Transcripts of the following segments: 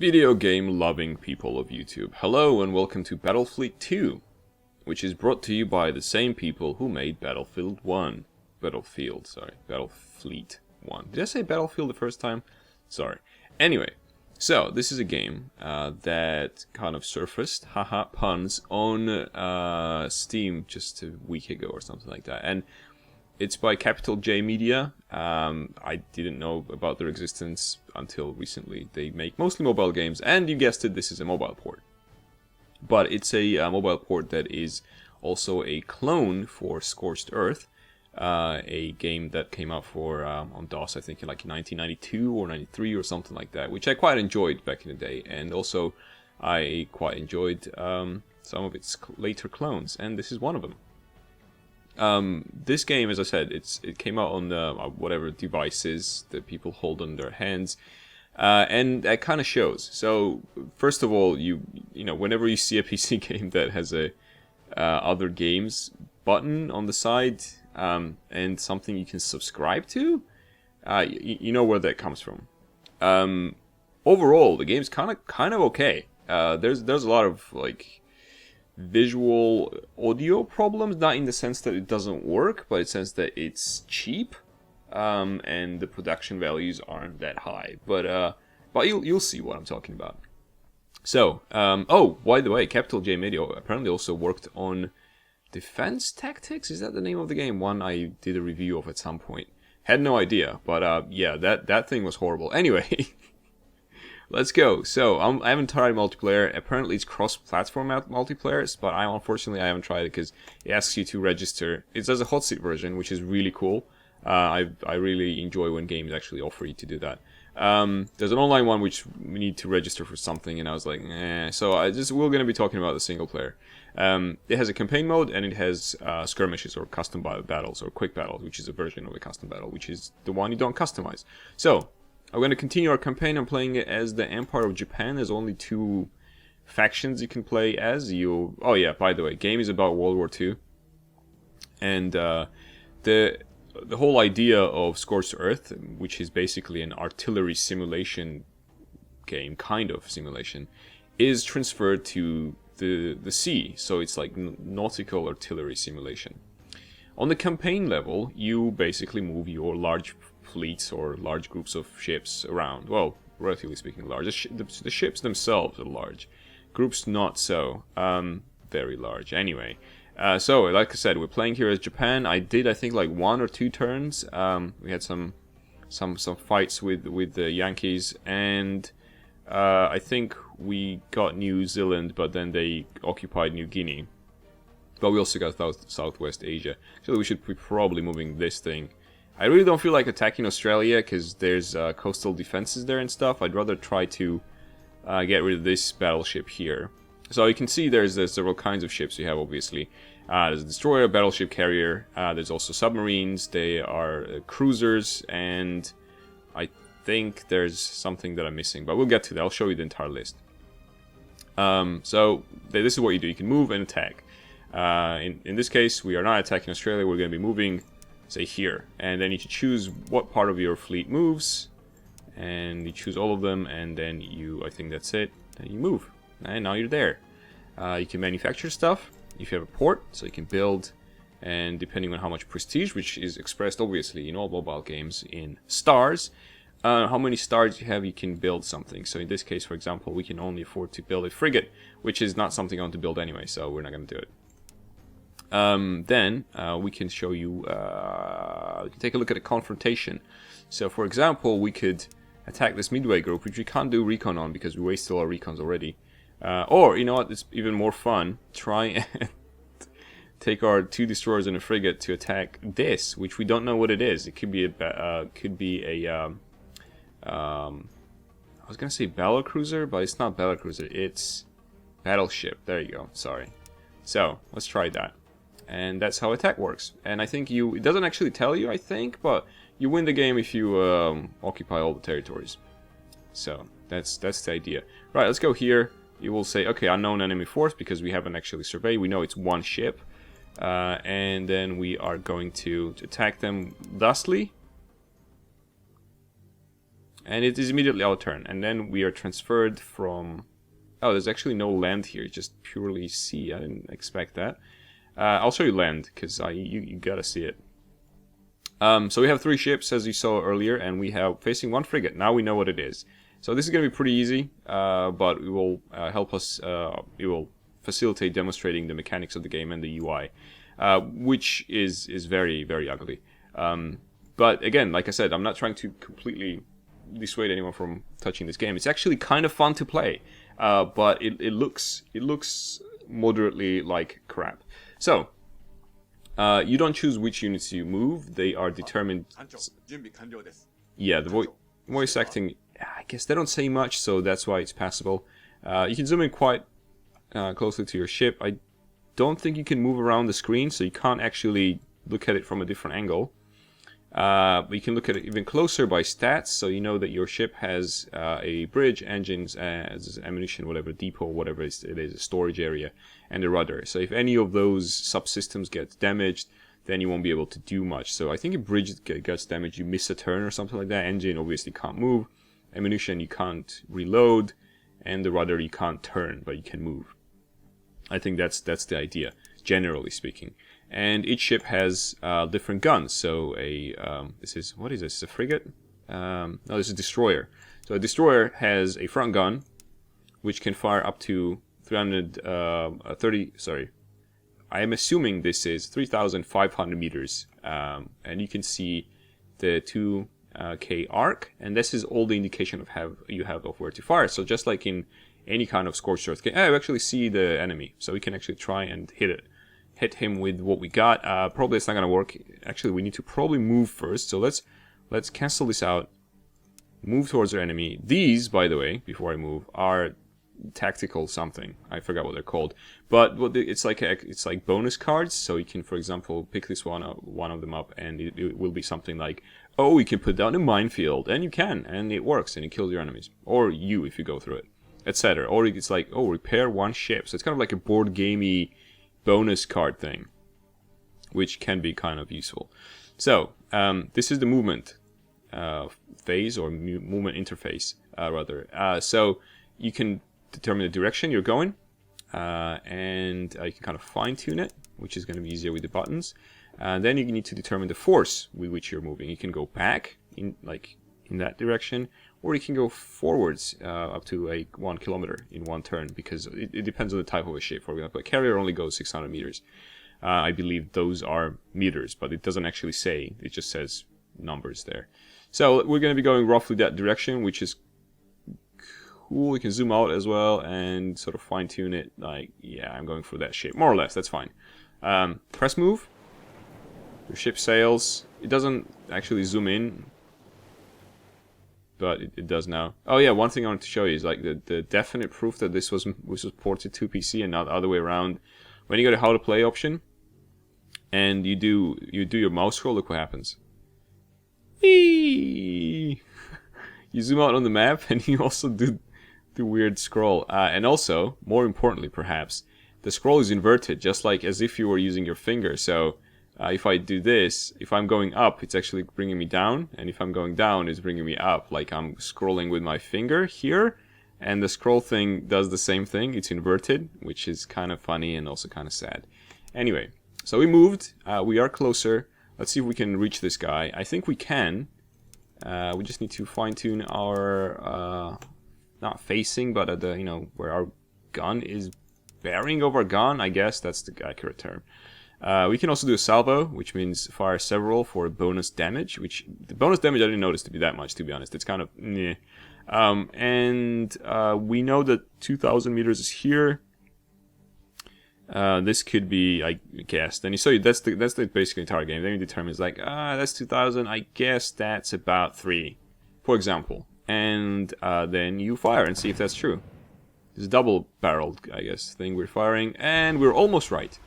Video game loving people of YouTube, hello and welcome to Battlefleet 2, which is brought to you by the same people who made Battlefield 1. Battlefleet 1. Did I say Battlefield the first time? Sorry. Anyway, so this is a game that kind of surfaced, haha, puns, on Steam just a week ago or something like that. And it's by Capital J Media. I didn't know about their existence until recently. They make mostly mobile games, and you guessed it, this is a mobile port. But it's a mobile port that is also a clone for Scorched Earth, a game that came out for on DOS, I think in like 1992 or 93 or something like that, which I quite enjoyed back in the day, and also I quite enjoyed some of its later clones, and this is one of them. This game, as I said, it came out on whatever devices that people hold in their hands, and that kind of shows. So, first of all, you know, whenever you see a PC game that has a other games button on the side and something you can subscribe to, you know where that comes from. Overall, the game's kind of okay. There's a lot of like visual audio problems, not in the sense that it doesn't work, but in the sense that it's cheap, and the production values aren't that high. But you'll see what I'm talking about. So, oh, by the way, Capital J Media apparently also worked on Defense Tactics. Is that the name of the game? One I did a review of at some point. Had no idea, but yeah, that thing was horrible. Anyway. Let's go. So, I haven't tried multiplayer. Apparently, it's cross-platform multiplayer, but unfortunately I haven't tried it because it asks you to register. It does a hot seat version, which is really cool. I really enjoy when games actually offer you to do that. There's an online one which we need to register for something, and I was like, eh. So we're going to be talking about the single player. It has a campaign mode, and it has skirmishes or custom battles or quick battles, which is a version of a custom battle, which is the one you don't customize. So, I'm going to continue our campaign. I'm playing it as the Empire of Japan. There's only 2 factions you can play as. Oh yeah, by the way, game is about World War II. And the whole idea of Scorched Earth, which is basically an artillery simulation game, kind of simulation, is transferred to the sea. So it's like nautical artillery simulation. On the campaign level, you basically move your large fleets or large groups of ships around. Well, relatively speaking, large. The ships themselves are large. Groups not so. Very large. Anyway, so like I said, we're playing here as Japan. I think like 1 or 2 turns. We had some fights with the Yankees, and I think we got New Zealand, but then they occupied New Guinea. But we also got Southwest Asia. So we should be probably moving this thing. I really don't feel like attacking Australia because there's coastal defenses there and stuff. I'd rather try to get rid of this battleship here. So you can see there's several kinds of ships you have, obviously. There's a destroyer, battleship carrier. There's also submarines. They are cruisers, and I think there's something that I'm missing. But we'll get to that. I'll show you the entire list. So this is what you do. You can move and attack. In this case, we are not attacking Australia. We're going to be moving, say, here. And then you choose what part of your fleet moves. And you choose all of them. And then I think that's it. Then you move. And now you're there. You can manufacture stuff if you have a port. So you can build. And depending on how much prestige, which is expressed, obviously, in all mobile games in stars. How many stars you have, you can build something. So in this case, for example, we can only afford to build a frigate. Which is not something I want to build anyway. So we're not going to do it. Then we can show you, we can take a look at a confrontation. So for example, we could attack this midway group, which we can't do recon on because we wasted all our recons already. Or, you know what, it's even more fun, try and take our 2 destroyers and a frigate to attack this, which we don't know what it is. It could be I was gonna say battlecruiser, but it's not battlecruiser, it's battleship. There you go, sorry. So, let's try that. And that's how attack works. And I think it doesn't actually tell you, I think, but you win the game if you occupy all the territories. So, that's the idea. Right, let's go here. You will say, okay, unknown enemy force, because we haven't actually surveyed. We know it's 1 ship. And then we are going to attack them thusly. And it is immediately our turn. And then we are transferred from... Oh, there's actually no land here, just purely sea. I didn't expect that. I'll show you land, because you gotta see it. So we have 3 ships, as you saw earlier, and we have facing 1 frigate. Now we know what it is. So this is going to be pretty easy, but it will help us, it will facilitate demonstrating the mechanics of the game and the UI, which is very, very ugly. But again, like I said, I'm not trying to completely dissuade anyone from touching this game. It's actually kind of fun to play, but it looks moderately like crap. So, you don't choose which units you move, they are determined... Yeah, the voice acting, I guess they don't say much, so that's why it's passable. You can zoom in quite closely to your ship. I don't think you can move around the screen, so you can't actually look at it from a different angle. But you can look at it even closer by stats, so you know that your ship has a bridge, engines, ammunition, whatever, depot, whatever it is, a storage area, and a rudder. So if any of those subsystems get damaged, then you won't be able to do much. So I think if bridge gets damaged, you miss a turn or something like that. Engine obviously can't move, ammunition you can't reload, and the rudder you can't turn, but you can move. I think that's the idea, generally speaking. And each ship has different guns. So what is this? A frigate? No, this is a destroyer. So a destroyer has a front gun, which can fire up to 330. Sorry, I am assuming this is 3,500 meters. And you can see the 2K arc, and this is all the indication you have of where to fire. So just like in any kind of scorched earth game, I actually see the enemy, so we can actually try and hit him with what we got. Probably it's not gonna work. Actually, we need to probably move first. So let's cancel this out. Move towards our enemy. These, by the way, before I move, are tactical something. I forgot what they're called. But it's like bonus cards. So you can, for example, pick this one of them up, and it will be something like, oh, you can put down a minefield, and you can, and it works, and it kills your enemies, or you if you go through it, etc. Or it's like, oh, repair 1 ship. So it's kind of like a board gamey bonus card thing, which can be kind of useful. So this is the movement phase, or movement interface rather. So you can determine the direction you're going, and you can kind of fine-tune it, which is going to be easier with the buttons. And then you need to determine the force with which you're moving. You can go back in that direction, or you can go forwards up to 1 kilometer in 1 turn, because it depends on the type of a ship. For example, a carrier only goes 600 meters. I believe those are meters, but it doesn't actually say. It just says numbers there. So we're going to be going roughly that direction, which is cool. We can zoom out as well and sort of fine-tune it. Like, yeah, I'm going for that shape. More or less, that's fine. Press move. Your ship sails. It doesn't actually zoom in, but it does now. Oh yeah, one thing I wanted to show you is like the definite proof that this was ported to PC and not the other way around. When you go to how to play option, and you do your mouse scroll, look what happens. Whee! You zoom out on the map, and you also do the weird scroll. And also, more importantly perhaps, the scroll is inverted, just like as if you were using your finger. So if I do this, if I'm going up, it's actually bringing me down, and if I'm going down, it's bringing me up. Like I'm scrolling with my finger here, and the scroll thing does the same thing. It's inverted, which is kind of funny and also kind of sad. Anyway, so we moved. We are closer. Let's see if we can reach this guy. I think we can. We just need to fine-tune our not facing, but at the where our gun is bearing of our gun. I guess that's the accurate term. We can also do a salvo, which means fire several for bonus damage, which the bonus damage I didn't notice to be that much, to be honest. It's kind of meh. And we know that 2,000 meters is here. This could be, I guess. Then that's the basically entire game. Then you determine it's like, that's 2,000. I guess that's about 3, for example. And then you fire and see if that's true. It's a double-barreled, I guess, thing we're firing, and we're almost right.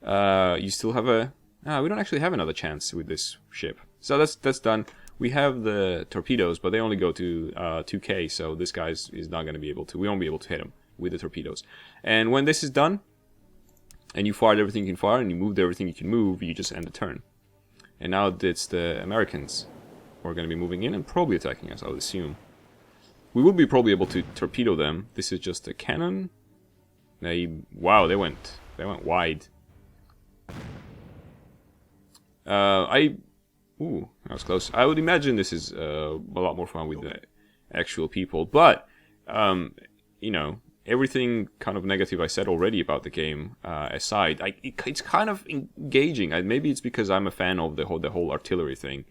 You still have we don't actually have another chance with this ship. So that's done. We have the torpedoes, but they only go to 2K, so this guy is not going to be able to. We won't be able to hit him with the torpedoes. And when this is done, and you fired everything you can fire, and you moved everything you can move, you just end the turn. And now it's the Americans. who are going to be moving in and probably attacking us, I would assume. We will be probably able to torpedo them. This is just a cannon. Wow, they went wide. Ooh, that was close. I would imagine this is a lot more fun with the actual people, but you know, everything kind of negative I said already about the game aside, it's kind of engaging. Maybe it's because I'm a fan of the whole artillery thing,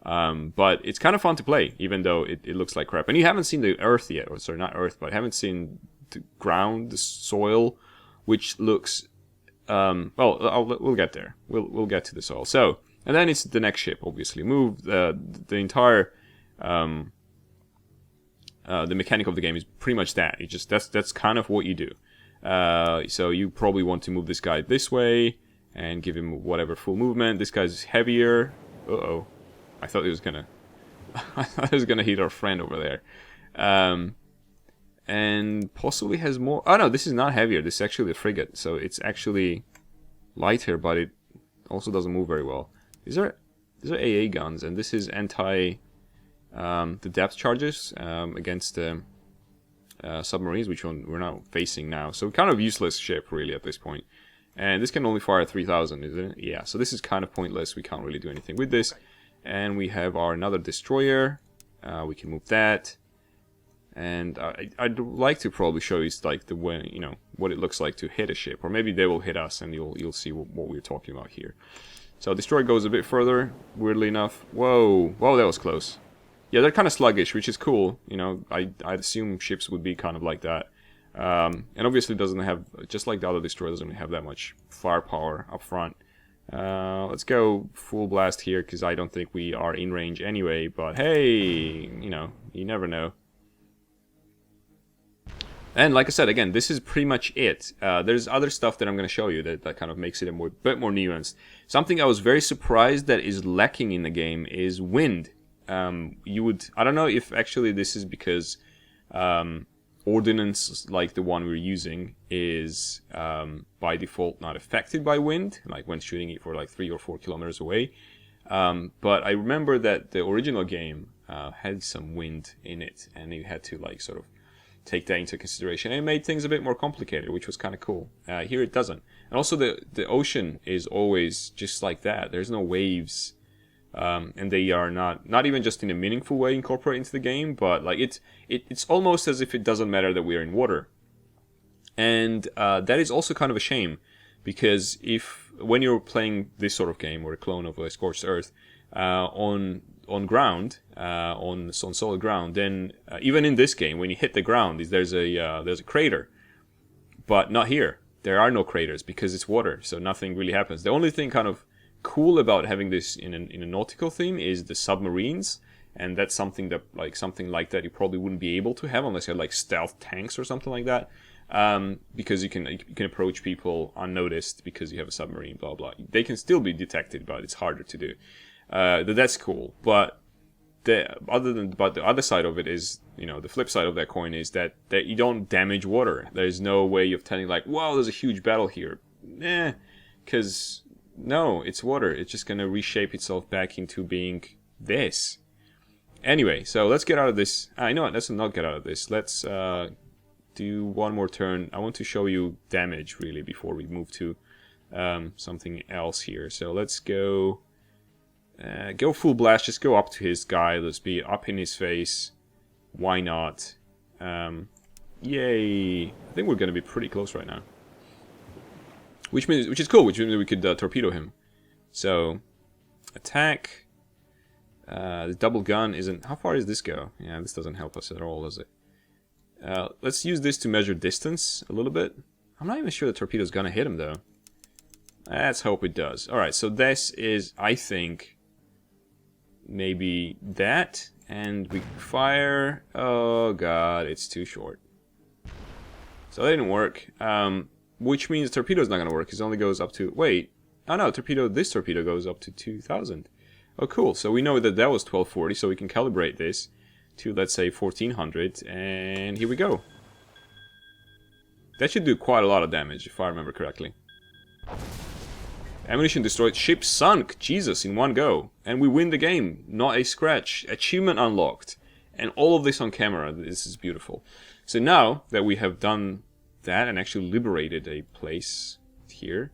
but it's kind of fun to play, even though it looks like crap. And you haven't seen the Earth yet, or sorry, not Earth, but haven't seen the ground, the soil, which looks well. We'll get there. We'll get to the soil. So, and then it's the next ship, obviously. Move the entire. The mechanic of the game is pretty much that. That's kind of what you do. So you probably want to move this guy this way and give him whatever full movement. This guy's heavier. Uh-oh. I thought he was gonna hit our friend over there. And possibly has more. Oh no, this is not heavier. This is actually a frigate. So it's actually lighter, but it also doesn't move very well. These are AA guns, and this is anti the depth charges against submarines, which one we're now facing now. So kind of useless ship really at this point. And this can only fire at 3,000, isn't it? Yeah, so this is kind of pointless. We can't really do anything with this. And we have our another destroyer. We can move that. And I'd like to probably show you like the way, you know, what it looks like to hit a ship, or maybe they will hit us, and you'll see what we're talking about here. So destroyer goes a bit further. Weirdly enough, whoa, that was close. Yeah, they're kind of sluggish, which is cool. You know, I'd assume ships would be kind of like that. And obviously doesn't have, just like the other destroyer, doesn't have that much firepower up front. Let's go full blast here, because I don't think we are in range anyway. But hey, you know, you never know. And like I said, again, this is pretty much it. There's other stuff that I'm going to show you that kind of makes it a bit more nuanced. Something I was very surprised that is lacking in the game is wind. I don't know if actually this is because ordnance like the one we're using is by default not affected by wind, like when shooting it for like 3 or 4 kilometers away. But I remember that the original game had some wind in it, and you had to like sort of take that into consideration, and it made things a bit more complicated, which was kind of cool. Here it doesn't. And also the ocean is always just like that. There's no waves. And they are not even just in a meaningful way incorporated into the game, but like it's almost as if it doesn't matter that we're in water. And that is also kind of a shame, because when you're playing this sort of game, or a clone of a Scorched Earth, on ground, on solid ground, then even in this game, when you hit the ground, there's a crater, but not here. There are no craters because it's water, so nothing really happens. The only thing kind of cool about having this in a nautical theme is the submarines, and that's something like that you probably wouldn't be able to have unless you had like stealth tanks or something like that, because you can approach people unnoticed because you have a submarine, blah blah. They can still be detected, but it's harder to do. That's cool, but the other side of it is, you know, the flip side of that coin is that you don't damage water. There's no way of telling like, wow, there's a huge battle here. Because no, it's water. It's just going to reshape itself back into being this. Anyway, so let's get out of this. You know what? Let's not get out of this. Let's do one more turn. I want to show you damage, really, before we move to something else here. So let's go full blast. Just go up to his guy. Let's be up in his face. Why not? Yay. I think we're going to be pretty close right now. Which is cool, which means we could torpedo him. So, attack. The double gun isn't... How far does this go? Yeah, this doesn't help us at all, does it? Let's use this to measure distance a little bit. I'm not even sure the torpedo's gonna hit him, though. Let's hope it does. Alright, so this is, I think, maybe that. And we fire... Oh, God, it's too short. So that didn't work. Which means the torpedo's not going to work. It only goes up to... Wait. Oh, no. This torpedo goes up to 2,000. Oh, cool. So we know that was 1240, so we can calibrate this to, let's say, 1400. And here we go. That should do quite a lot of damage, if I remember correctly. Ammunition destroyed. Ship sunk. Jesus, in one go. And we win the game. Not a scratch. Achievement unlocked. And all of this on camera. This is beautiful. So now that we have done that and actually liberated a place here,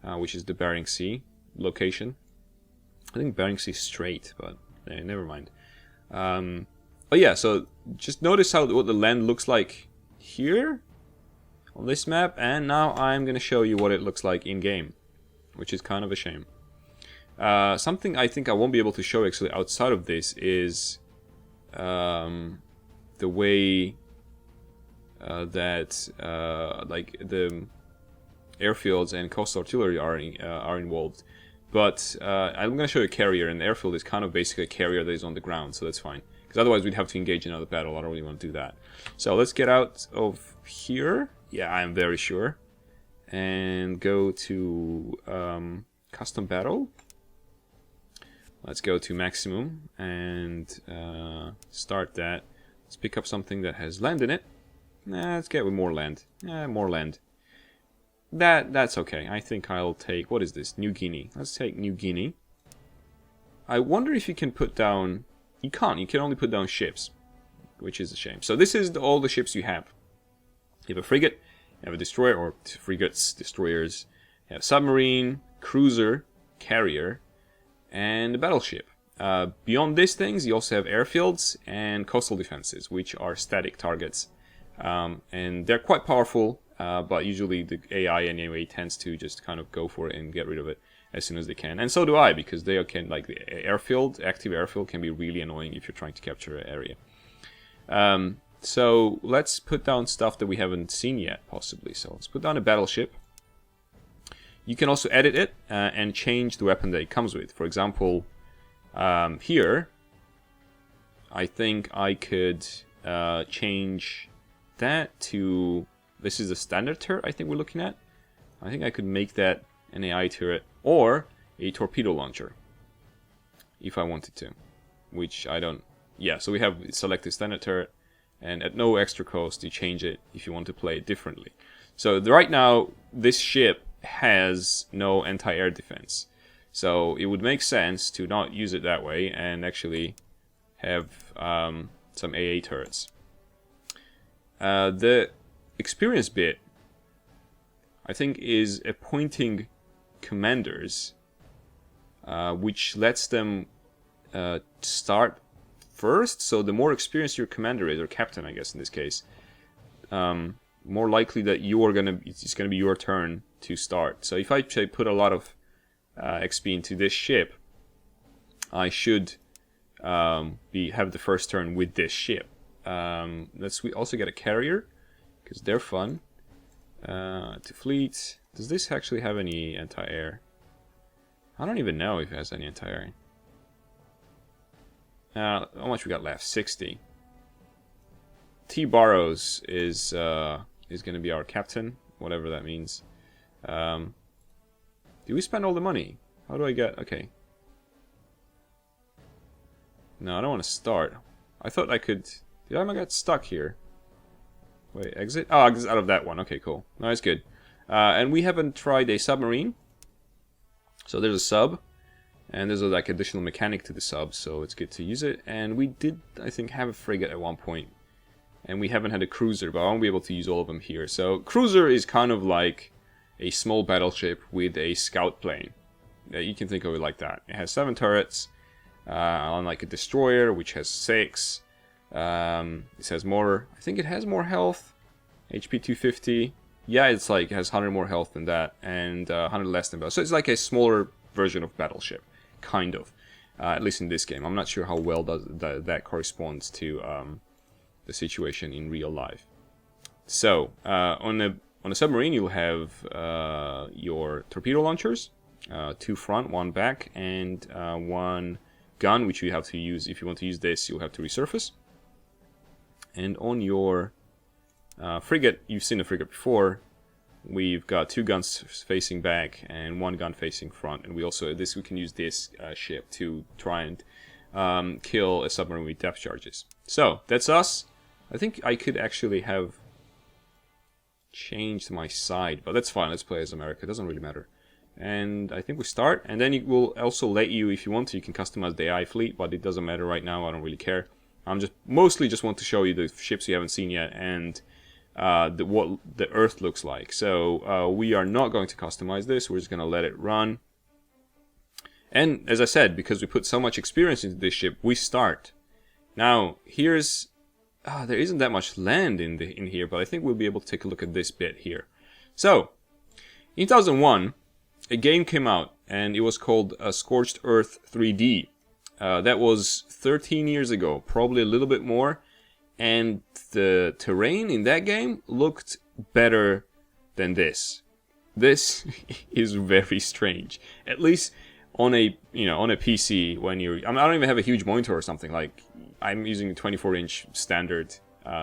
which is the Bering Sea location. I think Bering Sea Strait, but never mind. But yeah, so just notice what the land looks like here on this map, and now I'm going to show you what it looks like in-game, which is kind of a shame. Something I think I won't be able to show actually outside of this is the way that like the airfields and coastal artillery are involved. But I'm going to show you a carrier, and the airfield is kind of basically a carrier that is on the ground, so that's fine. Because otherwise we'd have to engage in another battle. I don't really want to do that. So let's get out of here. Yeah, I'm very sure. And go to custom battle. Let's go to maximum and start that. Let's pick up something that has land in it. Let's get with more land. More land. That's okay. I think I'll take... What is this? New Guinea. Let's take New Guinea. I wonder if you can put down... You can't. You can only put down ships, which is a shame. So this is all the ships you have. You have a frigate, you have a destroyer, or frigates, destroyers. You have submarine, cruiser, carrier, and a battleship. Beyond these things, you also have airfields and coastal defenses, which are static targets. And they're quite powerful, but usually the AI anyway tends to just kind of go for it and get rid of it as soon as they can. And so do I, because they can, like, the airfield, active airfield can be really annoying if you're trying to capture an area. So let's put down stuff that we haven't seen yet, possibly. So let's put down a battleship. You can also edit it and change the weapon that it comes with. For example, here, I think I could change that to... This is the standard turret I think we're looking at. I think I could make that an AI turret or a torpedo launcher if I wanted to, which I don't... Yeah, so we have selected standard turret, and at no extra cost you change it if you want to play it differently. So right now this ship has no anti-air defense, so it would make sense to not use it that way and actually have some AA turrets. The experience bit, I think, is appointing commanders, which lets them start first. So the more experienced your commander is, or captain, I guess in this case, more likely that it's gonna be your turn to start. So if I put a lot of XP into this ship, I should have the first turn with this ship. We also get a carrier, because they're fun. To fleet. Does this actually have any anti-air? I don't even know if it has any anti-air. How much we got left? 60. T. Barrows is going to be our captain, whatever that means. Do we spend all the money? How do I get... Okay. No, I don't want to start. I thought I could... Did I get stuck here? Wait, exit? Oh, exit out of that one. Okay, cool. No, that's good. And we haven't tried a submarine. So there's a sub. And there's a like additional mechanic to the sub, so it's good to use it. And we did, I think, have a frigate at one point. And we haven't had a cruiser, but I won't be able to use all of them here. So cruiser is kind of like a small battleship with a scout plane. You can think of it like that. It has 7 turrets, unlike a destroyer, which has 6. It has more, I think it has more health. HP 250. Yeah, it's like, it has 100 more health than that, and 100 less than that. So it's like a smaller version of battleship, kind of. At least in this game. I'm not sure how well that corresponds to the situation in real life. So, on a submarine, you'll have your torpedo launchers, 2 front, 1 back, and 1 gun, which you have to use. If you want to use this, you'll have to resurface. And on your frigate, you've seen a frigate before, we've got 2 guns facing back and 1 gun facing front. And we can use this ship to try and kill a submarine with depth charges. So, that's us. I think I could actually have changed my side, but that's fine. Let's play as America. It doesn't really matter. And I think we start, and then it will also let you, if you want to, you can customize the AI fleet, but it doesn't matter right now. I don't really care. I'm just mostly just want to show you the ships you haven't seen yet, and what the Earth looks like. So we are not going to customize this. We're just going to let it run. And as I said, because we put so much experience into this ship, we start. Now here's there isn't that much land in here, but I think we'll be able to take a look at this bit here. So in 2001, a game came out, and it was called Scorched Earth 3D. That was 13 years ago, probably a little bit more, and the terrain in that game looked better than this. This is very strange. At least on a on a PC, when you're, I don't even have a huge monitor or something. Like, I'm using a 24-inch standard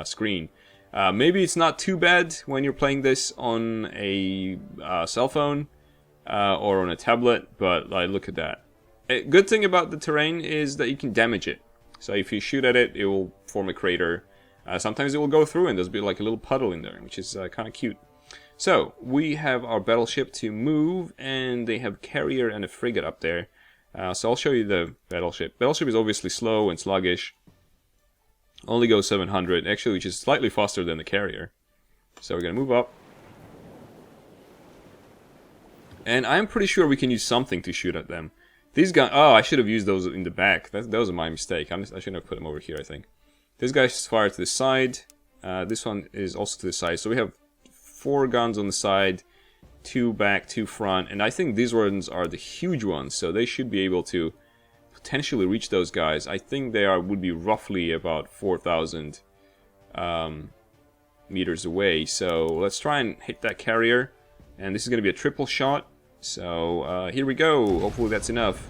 screen. Maybe it's not too bad when you're playing this on a cell phone. Or on a tablet, but like, look at that. A good thing about the terrain is that you can damage it. So if you shoot at it, it will form a crater. Sometimes it will go through and there's be like a little puddle in there, which is kind of cute. So we have our battleship to move, and they have carrier and a frigate up there. So I'll show you the battleship. Battleship is obviously slow and sluggish. Only goes 700, actually, which is slightly faster than the carrier. So we're gonna move up. And I'm pretty sure we can use something to shoot at them. These guys... Oh, I should have used those in the back. That was my mistake. I shouldn't have put them over here, I think. This guy's fire to the side. This one is also to the side. So we have 4 guns on the side, 2 back, 2 front. And I think these ones are the huge ones. So they should be able to potentially reach those guys. I think they would be roughly about 4,000 meters away. So let's try and hit that carrier. And this is going to be a triple shot. So, here we go. Hopefully that's enough.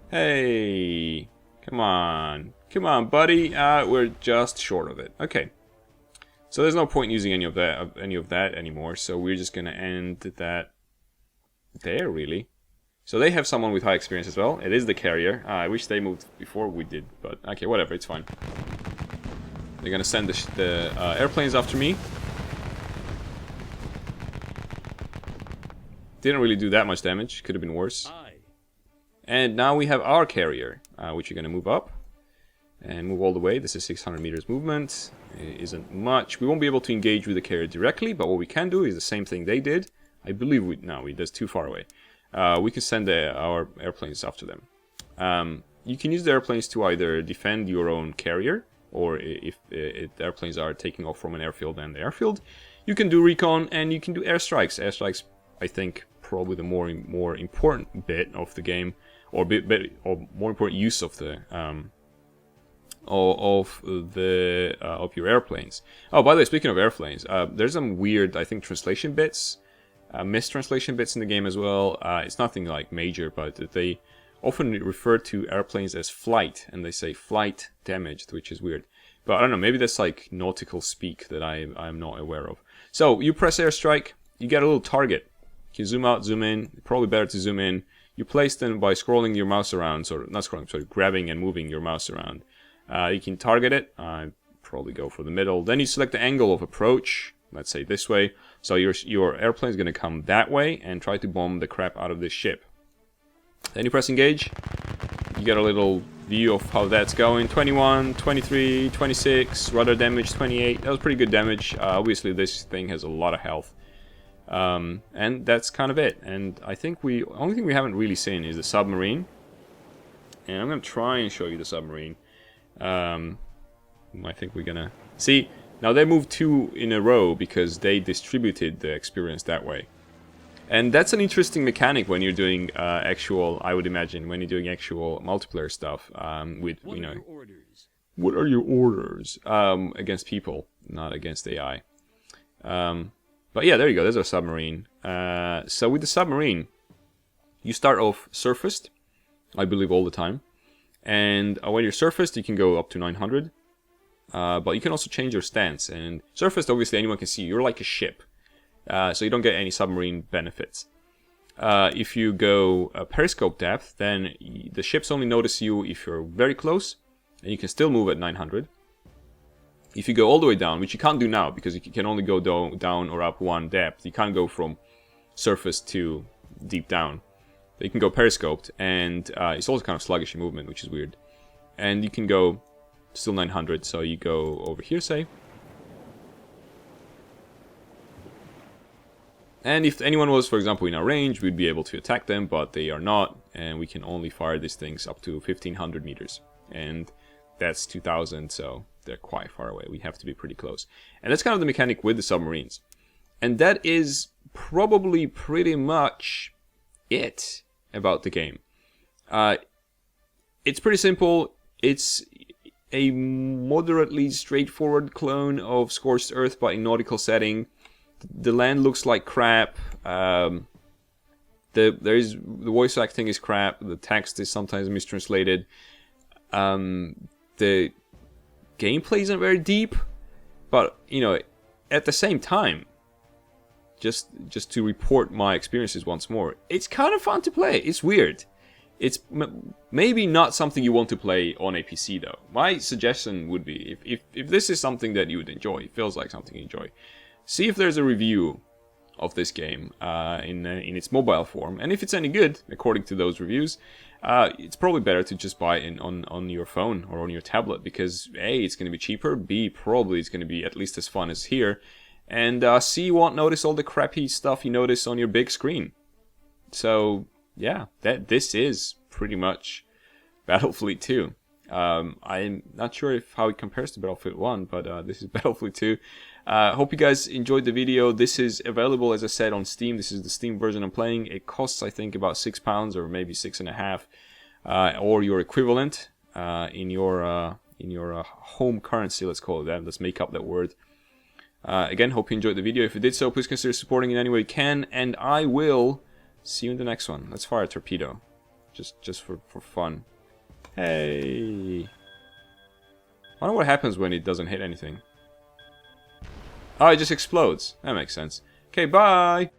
Hey! Come on. Come on, buddy. We're just short of it. Okay. So there's no point using any of that anymore. So we're just going to end that there, really. So they have someone with high experience as well. It is the carrier. I wish they moved before we did. But, okay, whatever. It's fine. They're going to send the airplanes after me. Didn't really do that much damage. Could have been worse. And now we have our carrier, which you're going to move up. And move all the way. This is 600 meters movement. It isn't much. We won't be able to engage with the carrier directly, but what we can do is the same thing they did. I believe that's too far away. We can send our airplanes after them. You can use the airplanes to either defend your own carrier, or if the airplanes are taking off from an airfield and the airfield, you can do recon and you can do airstrikes. Airstrikes, I think, probably the more important bit of the game, or more important use of the of your airplanes. Oh, by the way, speaking of airplanes, there's some weird, I think, translation bits, mistranslation bits in the game as well. It's nothing like major, but they often refer to airplanes as flight, and they say flight damaged, which is weird. But I don't know, maybe that's like nautical speak that I'm not aware of. So you press airstrike, you get a little target. You can zoom out, zoom in. Probably better to zoom in. You place them by scrolling your mouse around, grabbing and moving your mouse around. You can target it. Probably go for the middle. Then you select the angle of approach. Let's say this way. So your airplane is going to come that way and try to bomb the crap out of this ship. Then you press engage. You get a little view of how that's going. 21, 23, 26. Rudder damage 28. That was pretty good damage. Obviously, this thing has a lot of health. And that's kind of it. And I think only thing we haven't really seen is the submarine. And I'm going to try and show you the submarine. I think we're going to... See, now they moved 2 in a row because they distributed the experience that way. And that's an interesting mechanic when you're doing I would imagine, when you're doing actual multiplayer stuff. What are your orders? Against people, not against AI. But yeah, there you go. There's our submarine. So with the submarine, you start off surfaced, I believe, all the time. And when you're surfaced, you can go up to 900. But you can also change your stance. And surfaced, obviously, anyone can see. You're like a ship. So you don't get any submarine benefits. If you go periscope depth, then the ships only notice you if you're very close. And you can still move at 900. If you go all the way down, which you can't do now, because you can only go down or up 1 depth. You can't go from surface to deep down. You can go periscoped, and it's also kind of sluggish in movement, which is weird. And you can go still 900, so you go over here, say. And if anyone was, for example, in our range, we'd be able to attack them, but they are not, and we can only fire these things up to 1500 meters. And that's 2000, so they're quite far away. We have to be pretty close. And that's kind of the mechanic with the submarines. And that is probably pretty much it about the game. It's pretty simple. It's a moderately straightforward clone of Scorched Earth, but in nautical setting. The land looks like crap. The voice acting is crap. The text is sometimes mistranslated. The gameplay isn't very deep, but you know, at the same time, just to report my experiences once more, it's kind of fun to play. It's weird. It's maybe not something you want to play on a PC though. My suggestion would be if this is something that you would enjoy, it feels like something you enjoy. See if there's a review of this game in its mobile form, and if it's any good, according to those reviews, it's probably better to just buy it on your phone or on your tablet, because A, it's going to be cheaper, B, probably it's going to be at least as fun as here, and C, you won't notice all the crappy stuff you notice on your big screen. So, yeah, this is pretty much Battlefleet 2. I'm not sure how it compares to Battlefield 1, but this is Battlefield 2. Hope you guys enjoyed the video. This is available, as I said, on Steam. This is the Steam version I'm playing. It costs, I think, about £6 or maybe £6.50, or your equivalent in your home currency. Let's call it that. Let's make up that word. Again, hope you enjoyed the video. If you did so, please consider supporting in any way you can, and I will see you in the next one. Let's fire a torpedo, just for fun. Hey, I wonder what happens when it doesn't hit anything. Oh, it just explodes. That makes sense. Okay, bye!